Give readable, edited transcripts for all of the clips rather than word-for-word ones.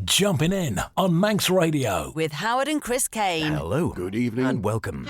Jumpin In on Manx Radio. With Howard and Chris Kane. Hello. Good evening. And welcome.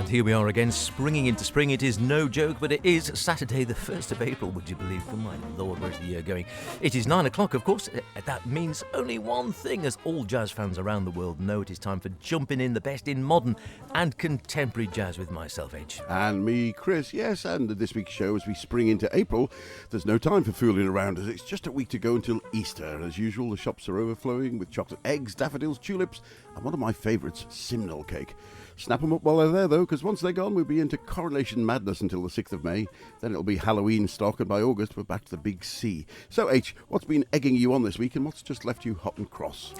Here we are again, springing into spring. It is no joke, but it is Saturday, the 1st of April, would you believe? Oh my lord, where's the year going? It is 9 o'clock, of course. That means only one thing, as all jazz fans around the world know. It is time for Jumpin' In, the best in modern and contemporary jazz with myself, Edge. And me, Chris, yes. And this week's show, as we spring into April, there's no time for fooling around, as it's just a week to go until Easter. As usual, the shops are overflowing with chocolate eggs, daffodils, tulips, and one of my favourites, simnel cake. Snap them up while they're there, though, because once they're gone, we'll be into coronation madness until the 6th of May. Then it'll be Halloween stock, and by August, we're back to the big C. So, H, what's been egging you on this week, and what's just left you hot and cross?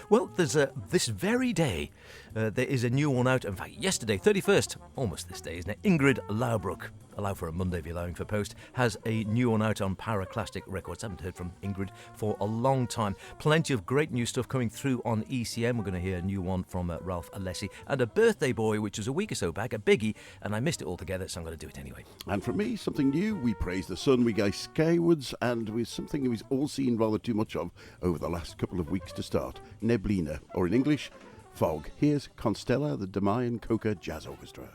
Well, there's this very day, there is a new one out. In fact, yesterday, 31st, almost this day, isn't it? Ingrid Laubrock, allow for a Monday if you're allowing for post, has a new one out on Paraclastic Records. I haven't heard from Ingrid for a long time. Plenty of great new stuff coming through on ECM. We're going to hear a new one from Ralph Alessi, and a birthday boy, which was a week or so back, a biggie, and I missed it altogether, so I'm going to do it anyway. And for me, something new. We praise the sun, we go skywards, and with something we've all seen rather too much of over the last couple of weeks to start. Neblina, or in English, fog. Here's Constella, the Damayan Coca Jazz Orchestra.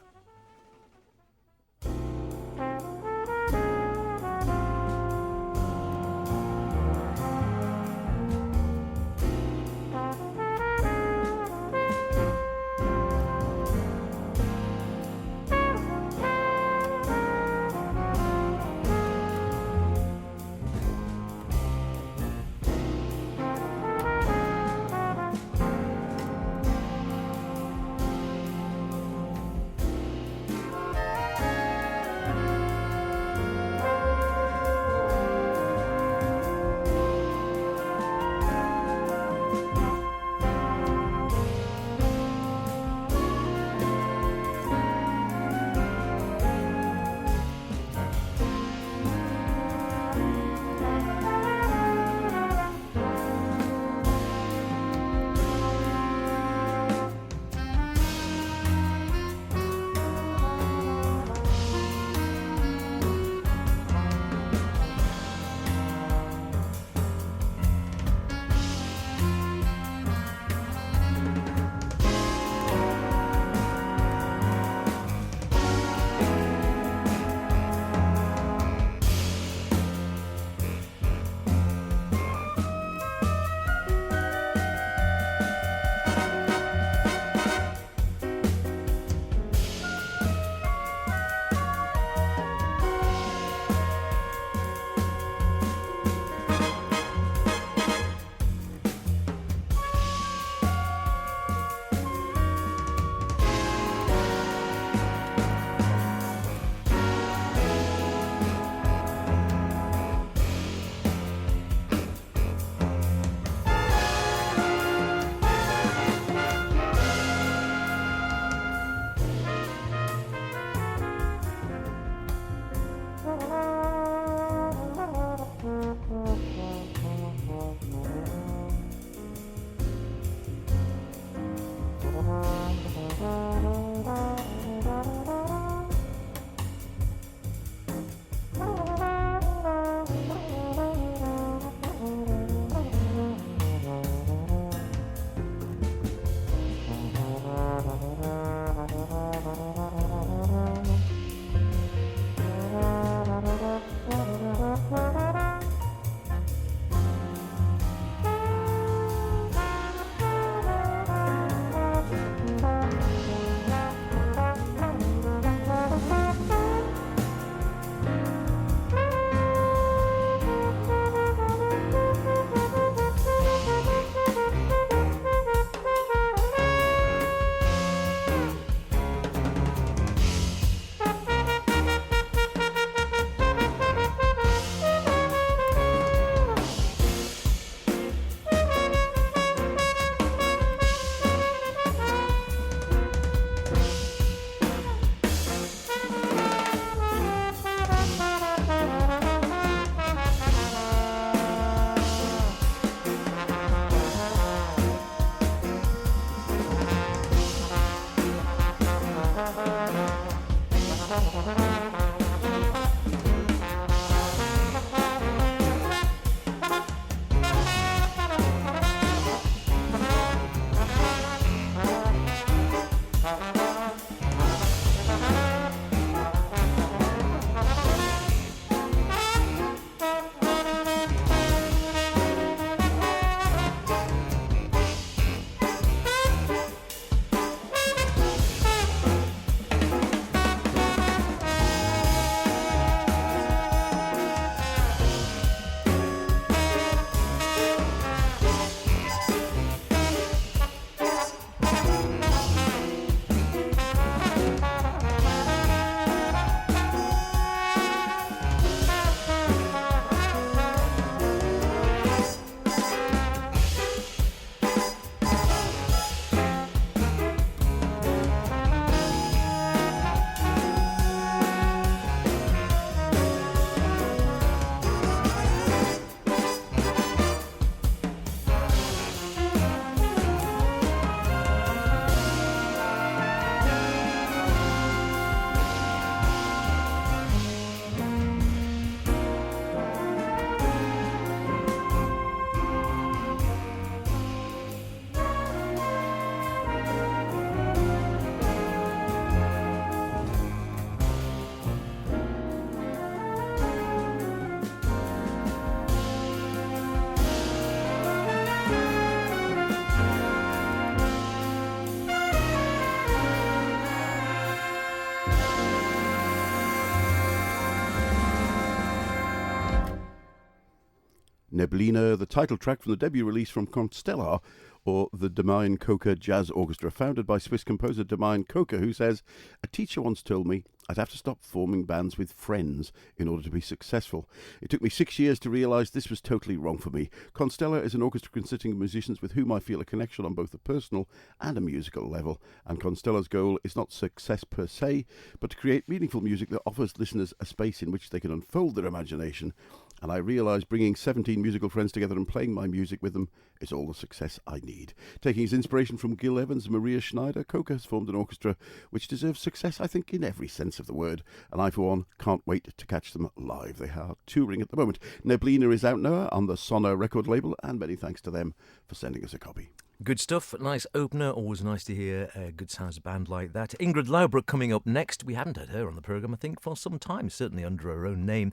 Neblina, the title track from the debut release from Constellar, or the Demain Coca Jazz Orchestra, founded by Swiss composer Demain Coca, who says, "A teacher once told me I'd have to stop forming bands with friends in order to be successful. It took me 6 years to realise this was totally wrong for me. Constellar is an orchestra consisting of musicians with whom I feel a connection on both a personal and a musical level, and Constellar's goal is not success per se, but to create meaningful music that offers listeners a space in which they can unfold their imagination. And I realise bringing 17 musical friends together and playing my music with them is all the success I need." Taking his inspiration from Gil Evans and Maria Schneider, Coca has formed an orchestra which deserves success, I think, in every sense of the word, and I, for one, can't wait to catch them live. They are touring at the moment. Neblina is out now on the Sonor record label, and many thanks to them for sending us a copy. Good stuff. Nice opener. Always nice to hear a good sounds band like that. Ingrid Laubrock coming up next. We hadn't heard her on the programme, I think, for some time, certainly under her own name.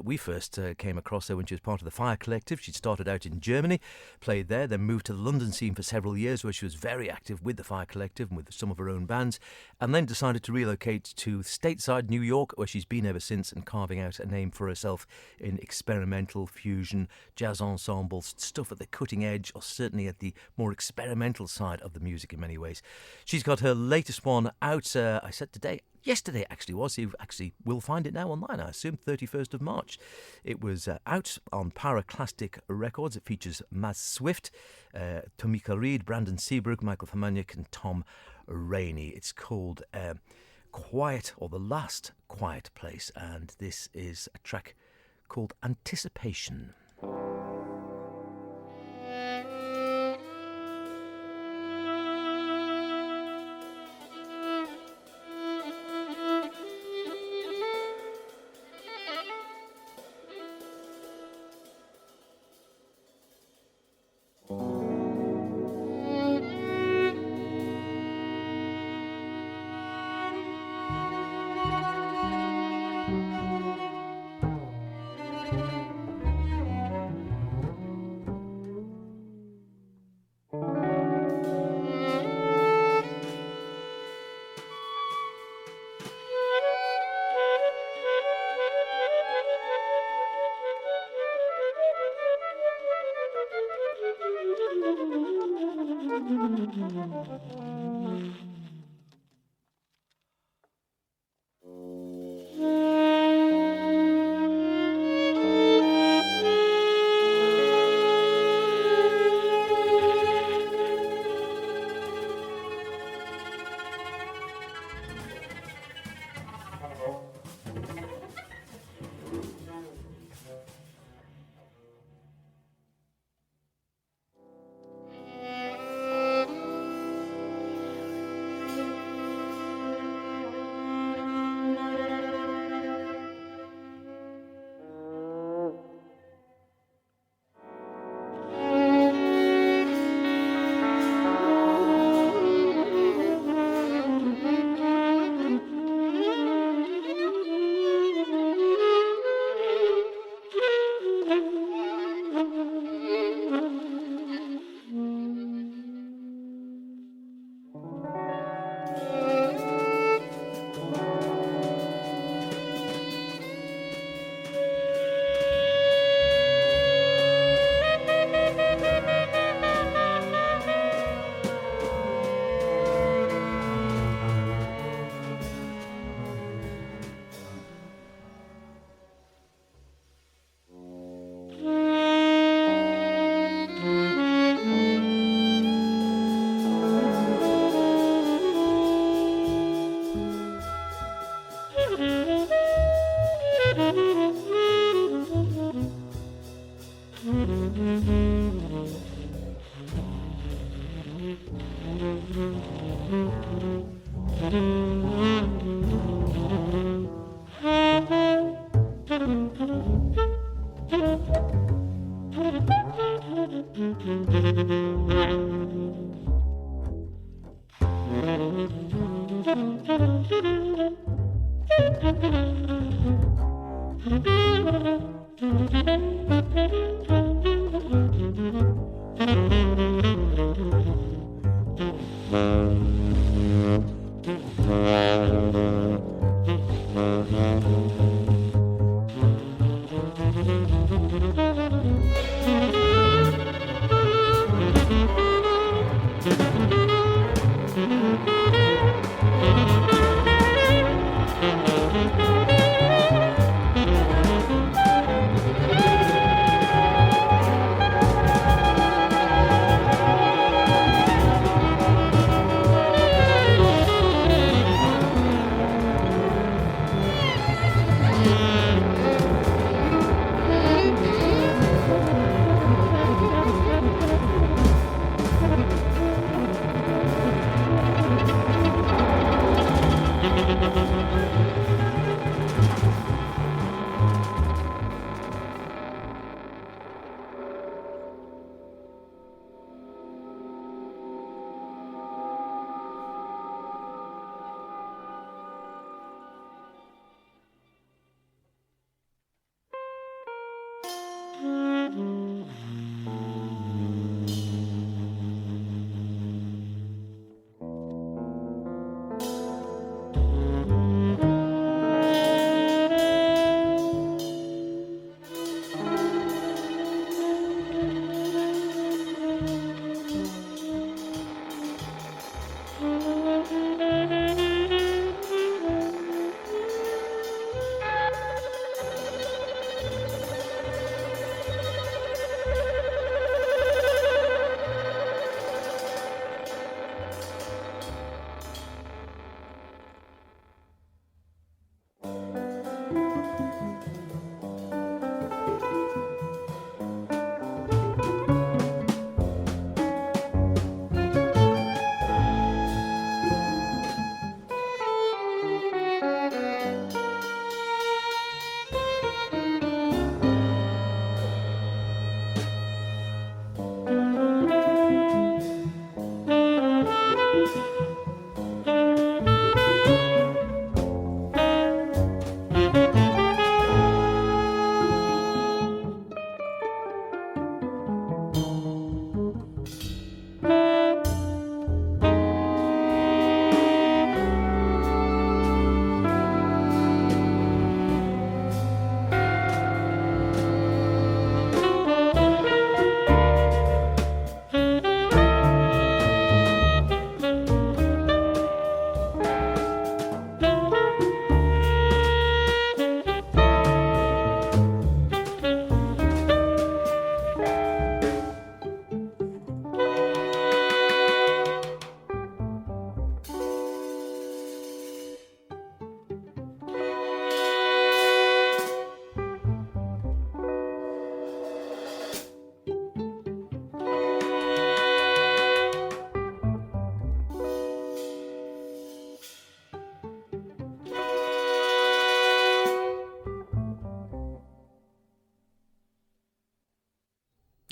We first came across her when she was part of the Fire Collective. She'd started out in Germany, played there, then moved to the London scene for several years, where she was very active with the Fire Collective and with some of her own bands, and then decided to relocate to stateside New York, where she's been ever since, and carving out a name for herself in experimental, fusion, jazz ensembles, stuff at the cutting edge, or certainly at the more experimental side of the music in many ways. She's got her latest one out, I said yesterday actually was. You actually will find it now online, I assume, 31st of March. It was out on Paraclastic Records. It features Maz Swift, Tomika Reed, Brandon Seabrook, Michael Famaniak and Tom Rainey. It's called Quiet, or The Last Quiet Place, and this is a track called Anticipation.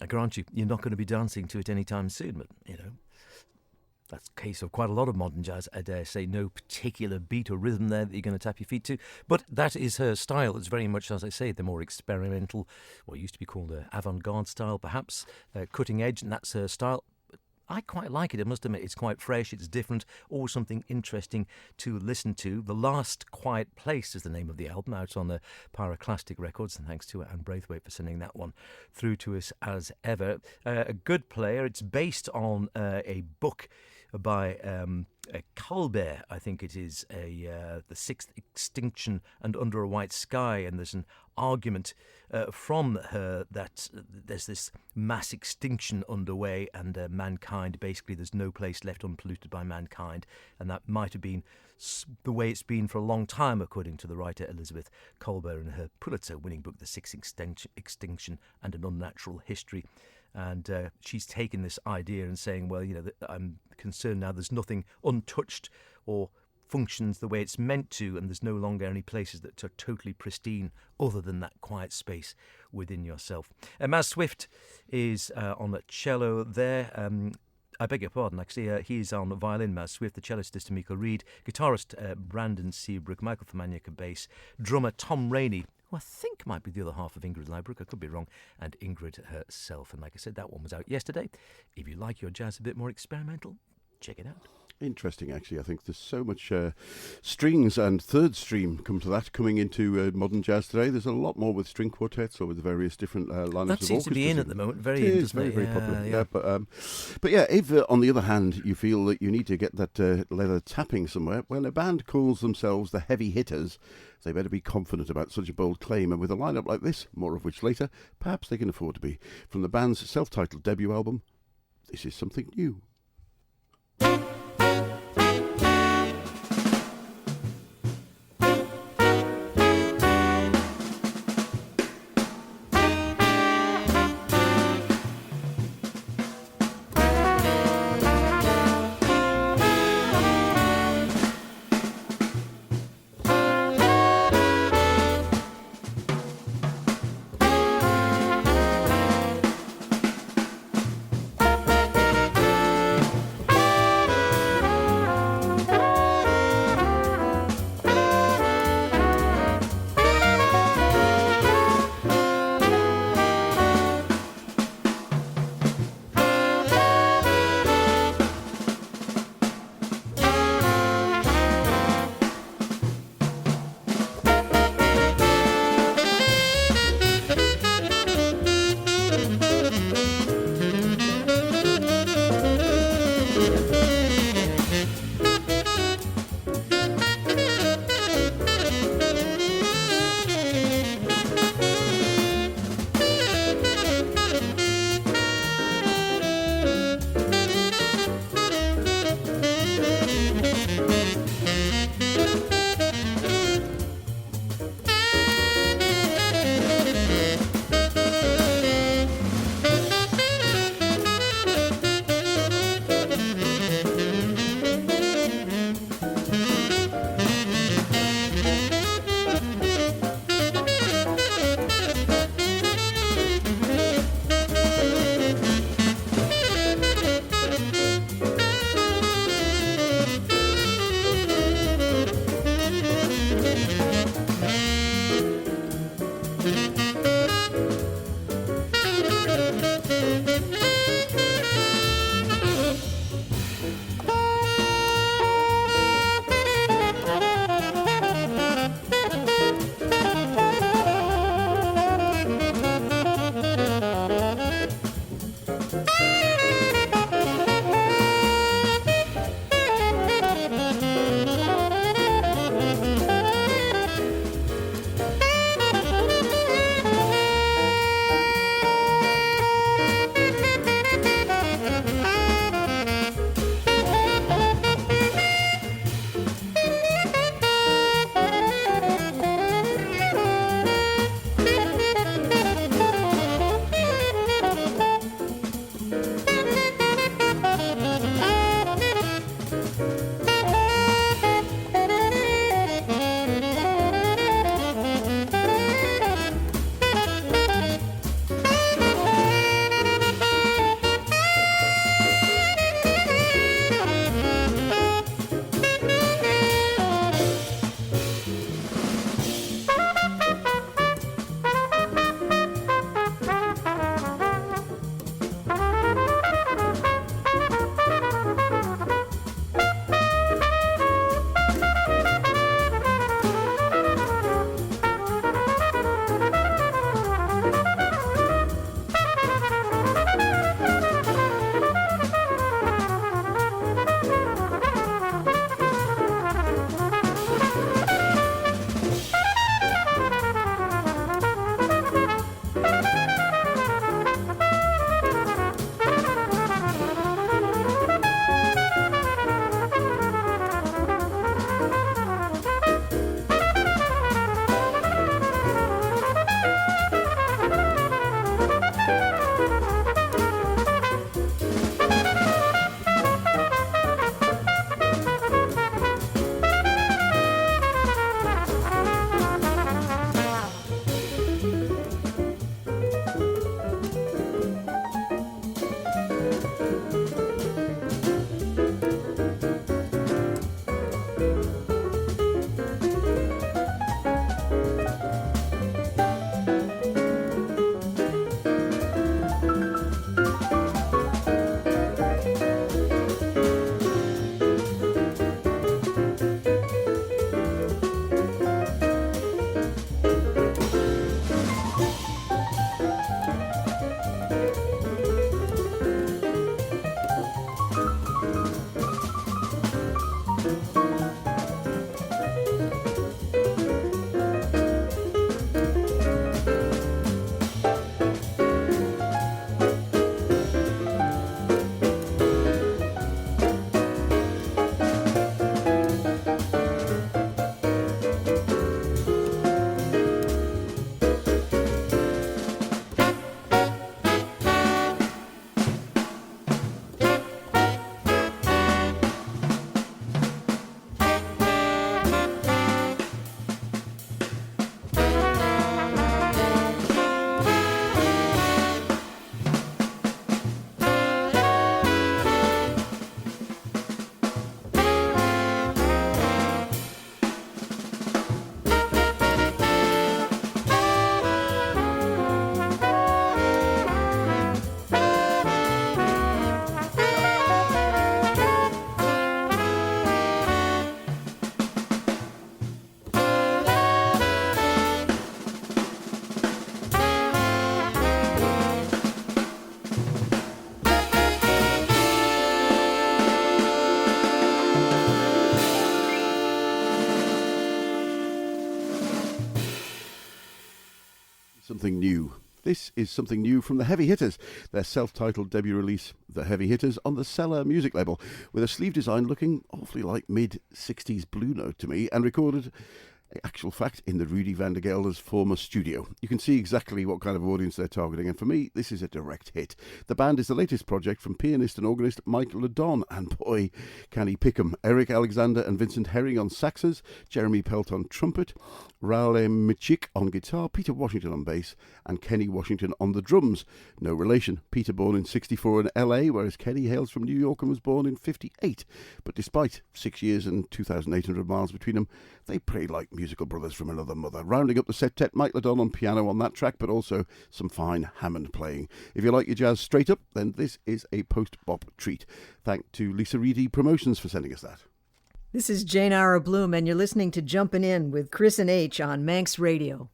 I grant you, you're not going to be dancing to it anytime soon, but, you know, that's the case of quite a lot of modern jazz. I dare say no particular beat or rhythm there that you're going to tap your feet to, but that is her style. It's very much, as I say, the more experimental, what used to be called avant-garde style, perhaps, cutting edge, and that's her style. I quite like it, I must admit. It's quite fresh, it's different, always something interesting to listen to. The Last Quiet Place is the name of the album, out on the Pyroclastic Records, and thanks to Anne Braithwaite for sending that one through to us as ever. A good player. It's based on a book by Colbert, I think it is, the Sixth Extinction and Under a White Sky, and there's an argument from her that there's this mass extinction underway, and mankind, basically there's no place left unpolluted by mankind, and that might have been the way it's been for a long time, according to the writer Elizabeth Kolber in her Pulitzer-winning book The Sixth Extinction and an Unnatural History. And she's taken this idea and saying, well, I'm concerned now there's nothing untouched or functions the way it's meant to, and there's no longer any places that are totally pristine other than that quiet space within yourself. Maz Swift is on the cello there. I beg your pardon, actually. He's on violin, Maz Swift. The cellist is Tamika Reed. Guitarist Brandon Seabrook. Michael Thomaniak, bass. Drummer Tom Rainey, who I think might be the other half of Ingrid Laubrock. I could be wrong. And Ingrid herself. And like I said, that one was out yesterday. If you like your jazz a bit more experimental, check it out. Interesting, actually. I think there's so much strings and third stream coming into modern jazz today. There's a lot more with string quartets or with various different lineups of orchestras. That seems to be in at the moment. Very it in, is doesn't very, it? very popular. Yeah, but yeah, if on the other hand you feel that you need to get that leather tapping somewhere, well, a band calls themselves the Heavy Hitters. They better be confident about such a bold claim, and with a lineup like this, more of which later, perhaps they can afford to be. From the band's self-titled debut album, this is something new. Something new. This is something new from the Heavy Hitters, their self-titled debut release, The Heavy Hitters, on the Cellar music label, with a sleeve design looking awfully like mid-60s Blue Note to me, and recorded, actual fact, in the Rudy van der Gelder's former studio. You can see exactly what kind of audience they're targeting, and for me, this is a direct hit. The band is the latest project from pianist and organist Mike Ledon, and boy, can he pick 'em. Eric Alexander and Vincent Herring on saxes, Jeremy Pelt on trumpet, Raul Michik on guitar, Peter Washington on bass, and Kenny Washington on the drums. No relation. Peter born in 64 in LA, whereas Kenny hails from New York and was born in 58. But despite 6 years and 2,800 miles between them, they play like musical brothers from another mother. Rounding up the septet, Mike Ledon on piano on that track, but also some fine Hammond playing. If you like your jazz straight up, then this is a post-bop treat. Thank to Lisa Reedy Promotions for sending us that. This is Jane Ara Bloom, and you're listening to Jumpin' In with Chris and H on Manx Radio.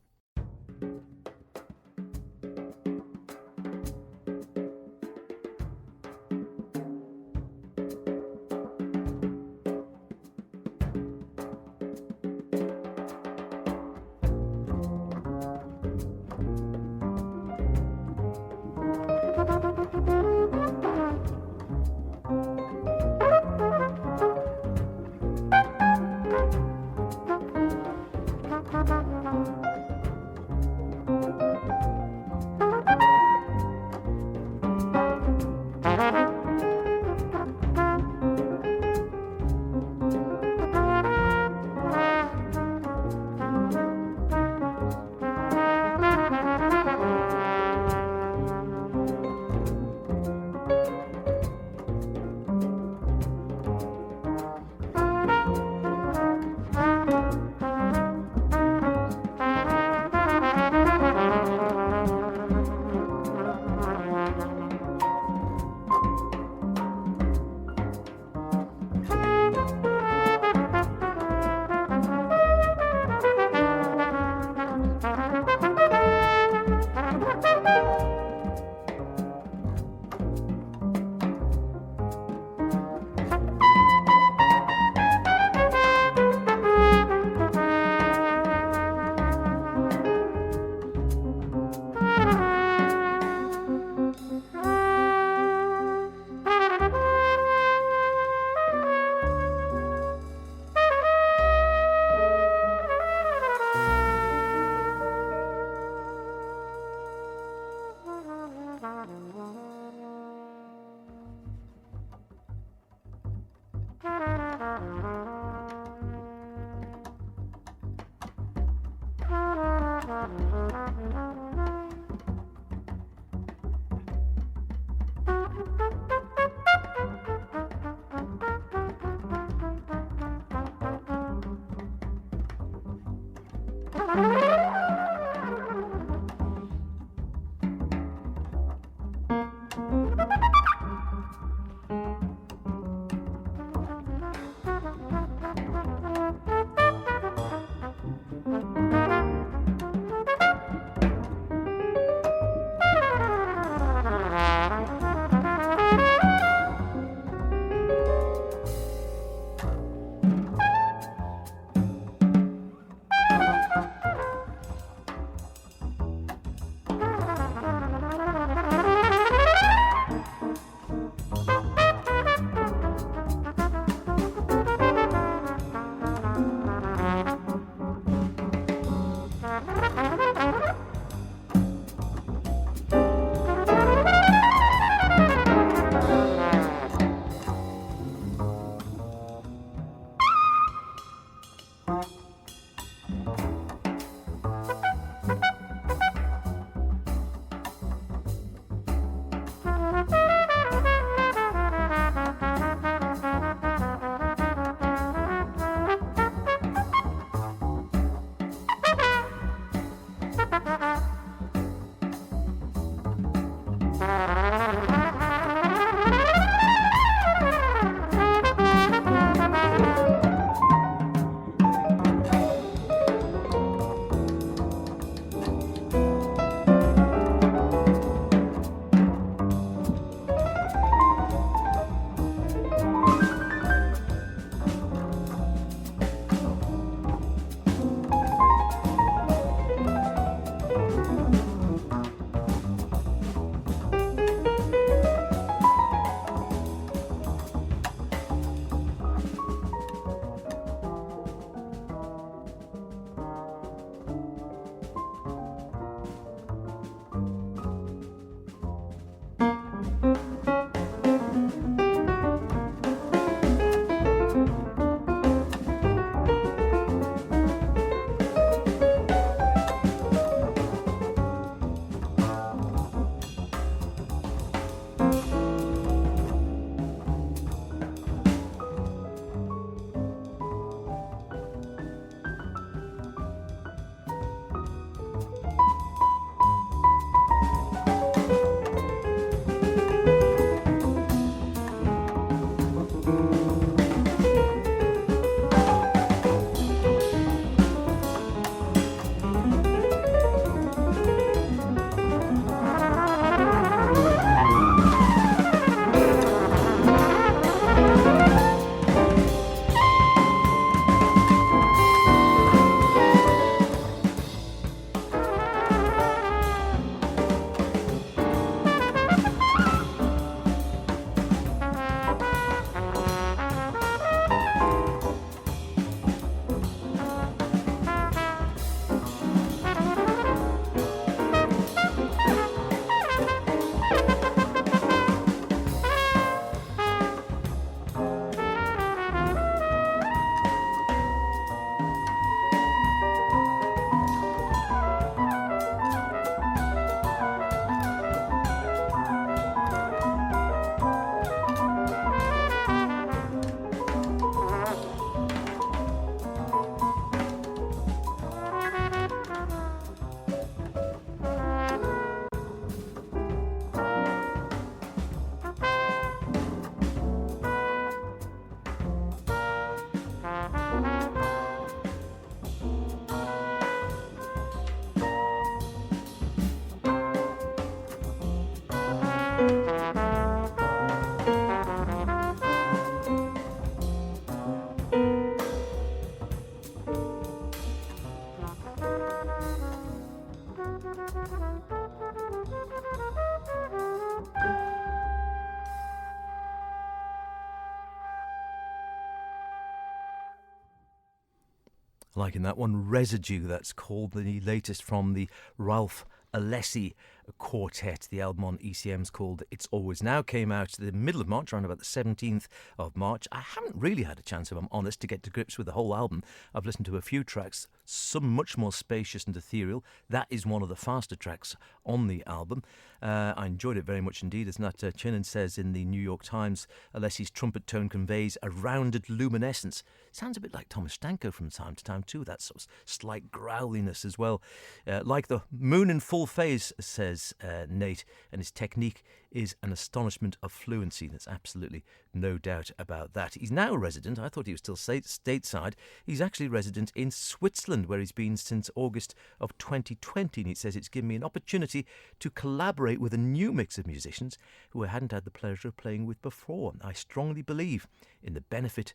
Liking that one. Residue, that's called, the latest from the Ralph Alessi quartet. The album on ECM's called It's Always Now, came out the middle of March, around about the 17th of March. I haven't really had a chance, if I'm honest, to get to grips with the whole album. I've listened to a few tracks, some much more spacious and ethereal. That is one of the faster tracks on the album. I enjoyed it very much indeed. As Nat Chinnan says in the New York Times, Alessi's trumpet tone conveys a rounded luminescence. Sounds a bit like Thomas Stanko from time to time too, that sort of slight growliness as well. Like the moon in full phase, says Nate, and his technique is an astonishment of fluency. There's absolutely no doubt about that. He's now a resident. I thought he was still stateside. He's actually resident in Switzerland, where he's been since August of 2020. And he says it's given me an opportunity to collaborate with a new mix of musicians who I hadn't had the pleasure of playing with before. I strongly believe in the benefit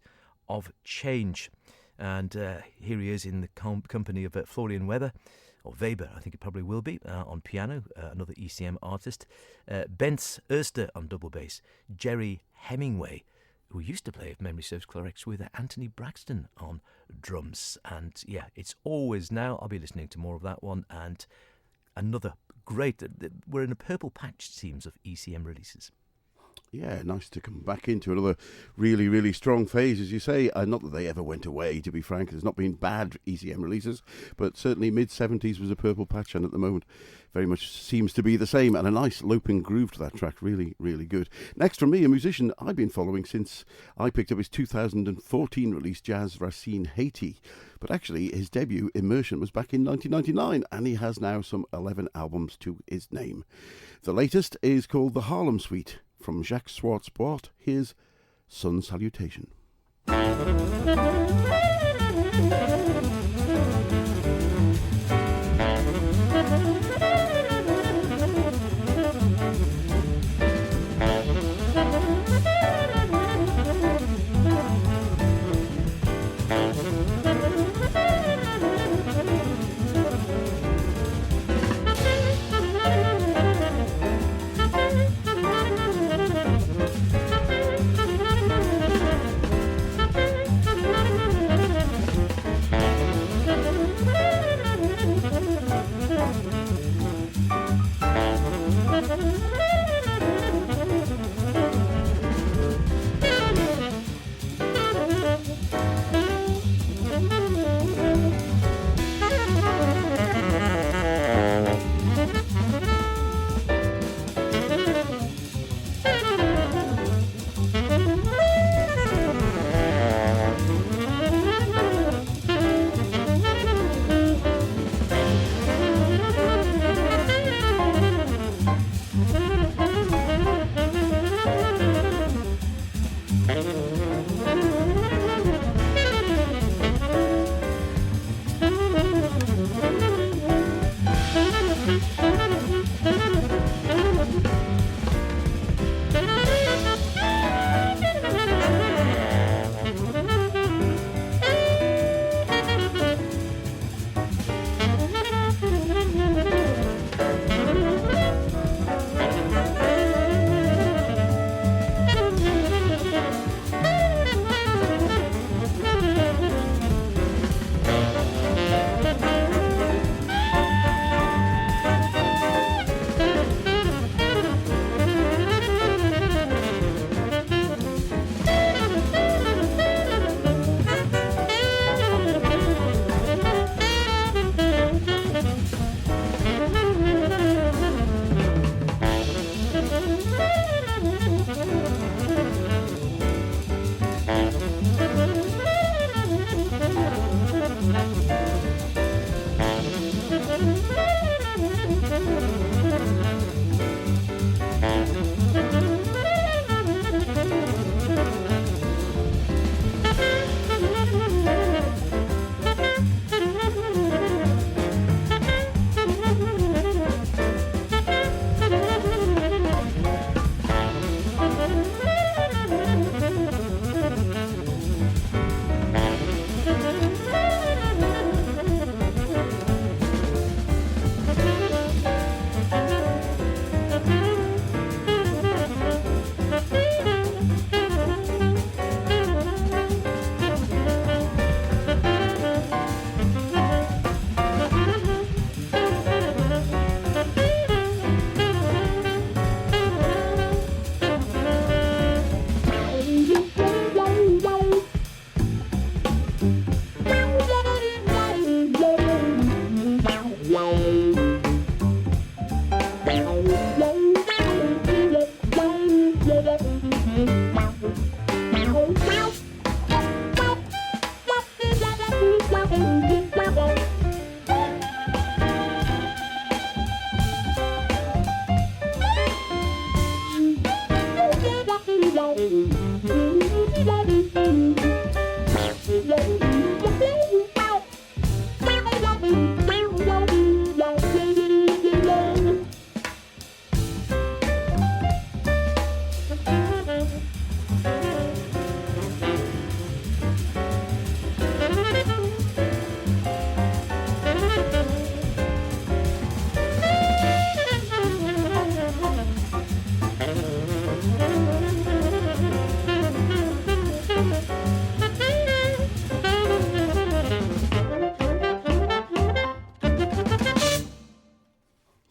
of change. And here he is in the company of Florian Weber, or Weber, I think it probably will be, on piano, another ECM artist. Bence Erster on double bass. Jerry Hemingway, who used to play, if memory serves correct, with Anthony Braxton on drums. And yeah, It's Always Now. I'll be listening to more of that one. And another great, we're in a purple patch, it seems, of ECM releases. Yeah, nice to come back into another really, really strong phase, as you say. Not that they ever went away, to be frank. There's not been bad ECM releases, but certainly mid-70s was a purple patch, and at the moment very much seems to be the same. And a nice loping groove to that track. Really, really good. Next from me, a musician I've been following since I picked up his 2014 release, Jazz Racine Haiti. But actually, his debut, Immersion, was back in 1999, and he has now some 11 albums to his name. The latest is called The Harlem Suite. From Jacques Schwartz-Boit, here's Sun Salutation.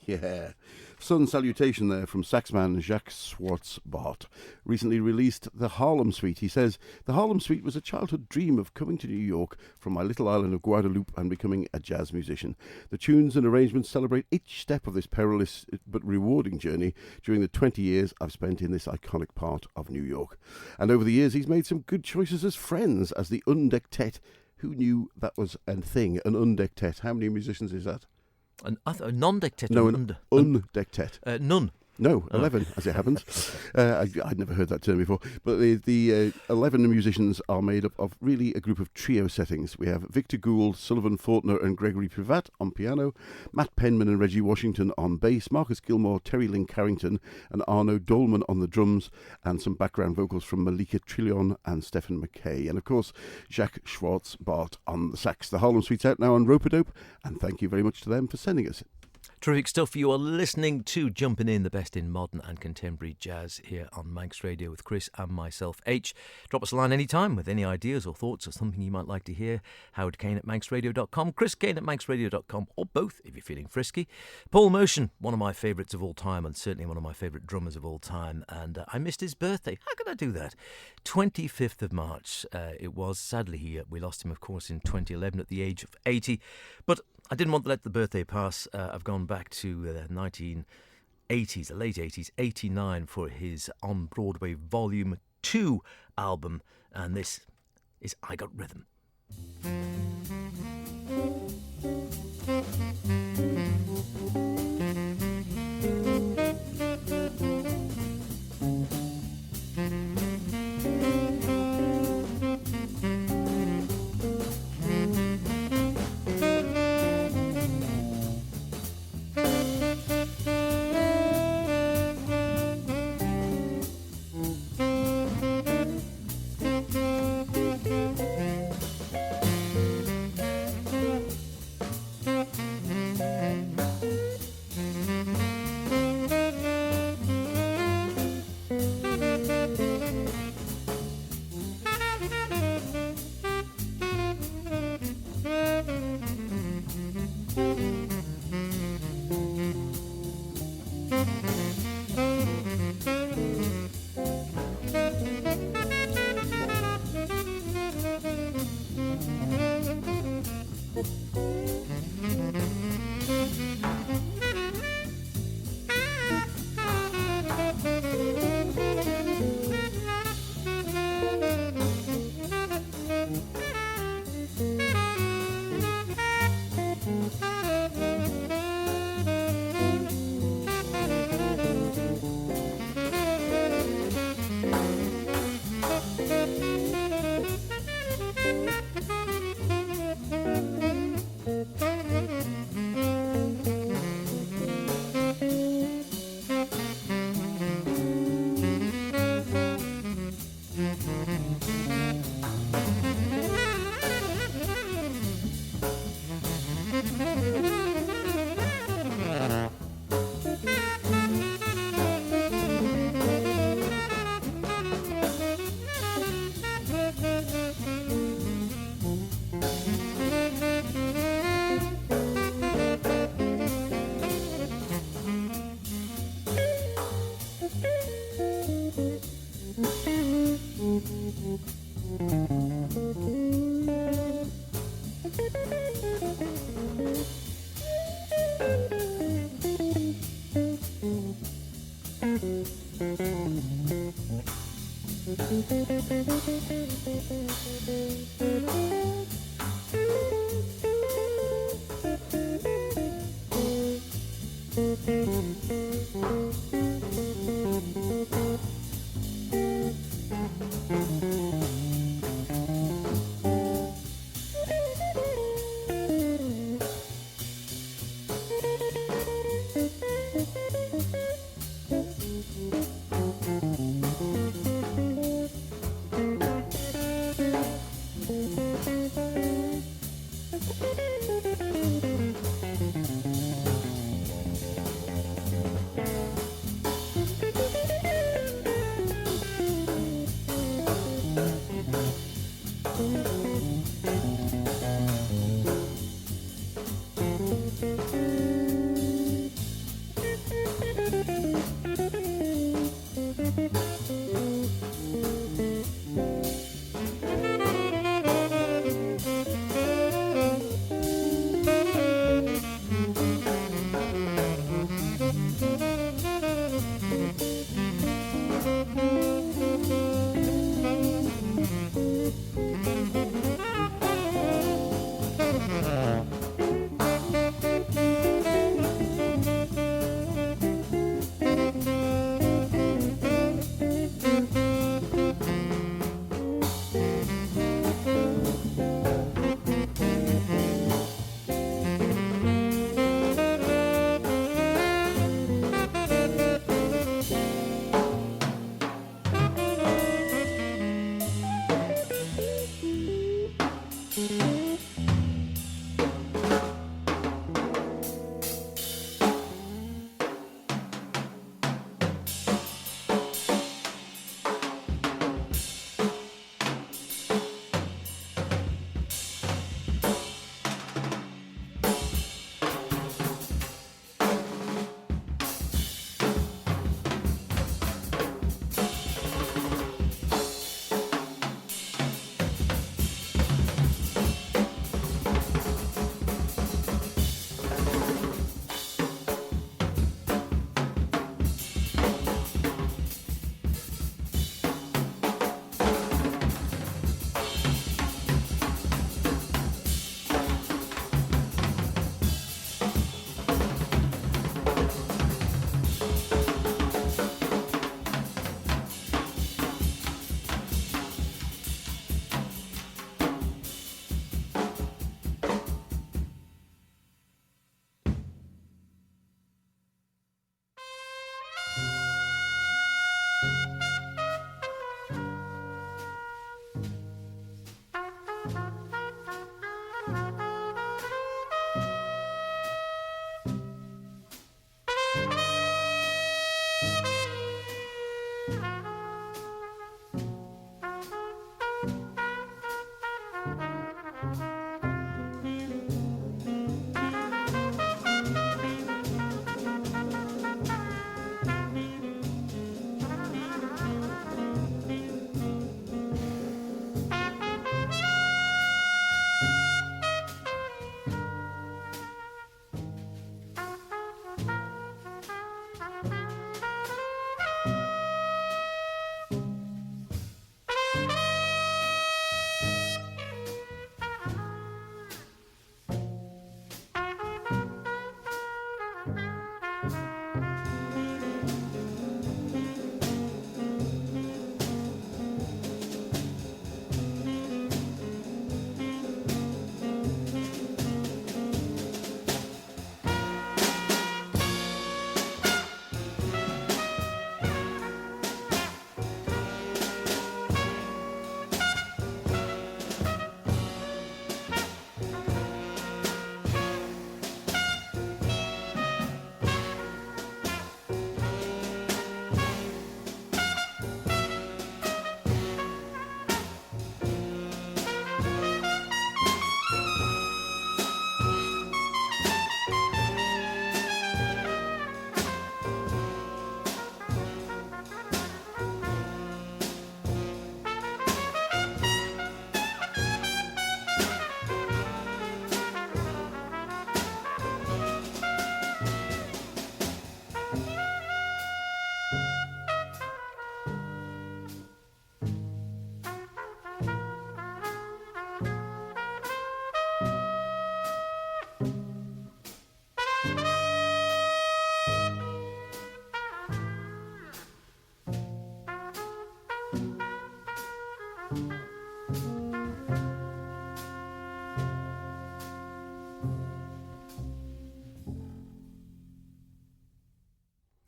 Yeah. Sun salutation there from saxman Jacques Schwartzbart. Recently released the Harlem Suite. He says, the Harlem Suite was a childhood dream of coming to New York from my little island of Guadeloupe and becoming a jazz musician. The tunes and arrangements celebrate each step of this perilous but rewarding journey during the 20 years I've spent in this iconic part of New York. And over the years, he's made some good choices as friends, as the undectet. Who knew that was a thing, an undectet? How many musicians is that? A non-dectet? No, an undectet. None. No, 11, as it happens. I'd never heard that term before. But the 11 musicians are made up of really a group of trio settings. We have Victor Gould, Sullivan Faulkner and Gregory Privat on piano, Matt Penman and Reggie Washington on bass, Marcus Gilmore, Terry Lynn Carrington and Arno Dolman on the drums, and some background vocals from Malika Trillion and Stephen McKay. And, of course, Jacques Schwartzbart on the sax. The Harlem Suite's out now on Rope-A-Dope, and thank you very much to them for sending us it. Terrific stuff. You are listening to Jumpin' In, the best in modern and contemporary jazz here on Manx Radio with Chris and myself, H. Drop us a line anytime with any ideas or thoughts or something you might like to hear. Howard Kane at manxradio.com, Chris Kane at manxradio.com, or both if you're feeling frisky. Paul Motian, one of my favourites of all time and certainly one of my favourite drummers of all time. And I missed his birthday. How could I do that? 25th of March it was. Sadly, we lost him, of course, in 2011 at the age of 80. But I didn't want to let the birthday pass. I've gone back to the 1980s, the late 80s, 89 for his On Broadway Volume 2 album. And this is I Got Rhythm.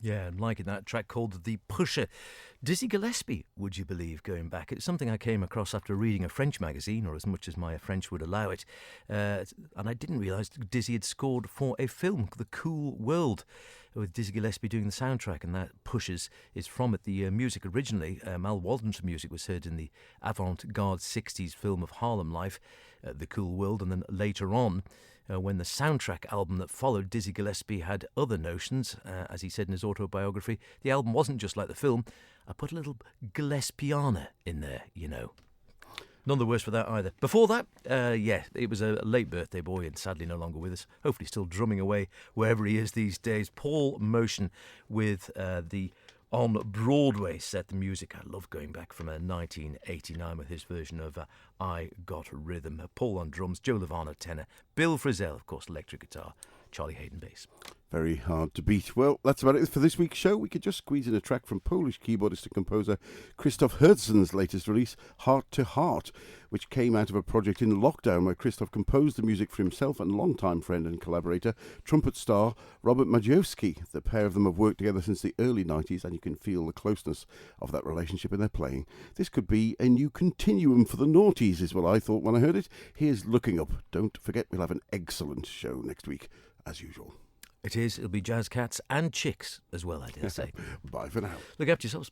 Yeah, I'm liking that track called The Pusher. Dizzy Gillespie, would you believe, going back? It's something I came across after reading a French magazine, or as much as my French would allow it. And I didn't realise Dizzy had scored for a film, The Cool World, with Dizzy Gillespie doing the soundtrack, and that Pushers is from it. The music originally, Mal Walden's music, was heard in the avant-garde 60s film of Harlem Life, The Cool World, and then later on, when the soundtrack album that followed, Dizzy Gillespie had other notions. As he said in his autobiography, the album wasn't just like the film. I put a little Gillespiana in there, you know. None the worse for that either. Before that, it was a late birthday boy and sadly no longer with us. Hopefully still drumming away wherever he is these days. Paul Motian with the On Broadway set. The music I love going back from 1989 with his version of I Got Rhythm. Paul on drums, Joe Lovano tenor, Bill Frisell, of course, electric guitar, Charlie Hayden bass. Very hard to beat. Well, that's about it for this week's show. We could just squeeze in a track from Polish keyboardist and composer Krzysztof Herzen's latest release, Heart to Heart, which came out of a project in lockdown where Krzysztof composed the music for himself and longtime friend and collaborator, trumpet star Robert Majewski. The pair of them have worked together since the early 90s, and you can feel the closeness of that relationship in their playing. This could be a new continuum for the noughties, is what I thought when I heard it. Here's Looking Up. Don't forget, we'll have an excellent show next week, as usual. It is. It'll be Jazz Cats and Chicks as well, I dare say. Bye for now. Look after yourselves.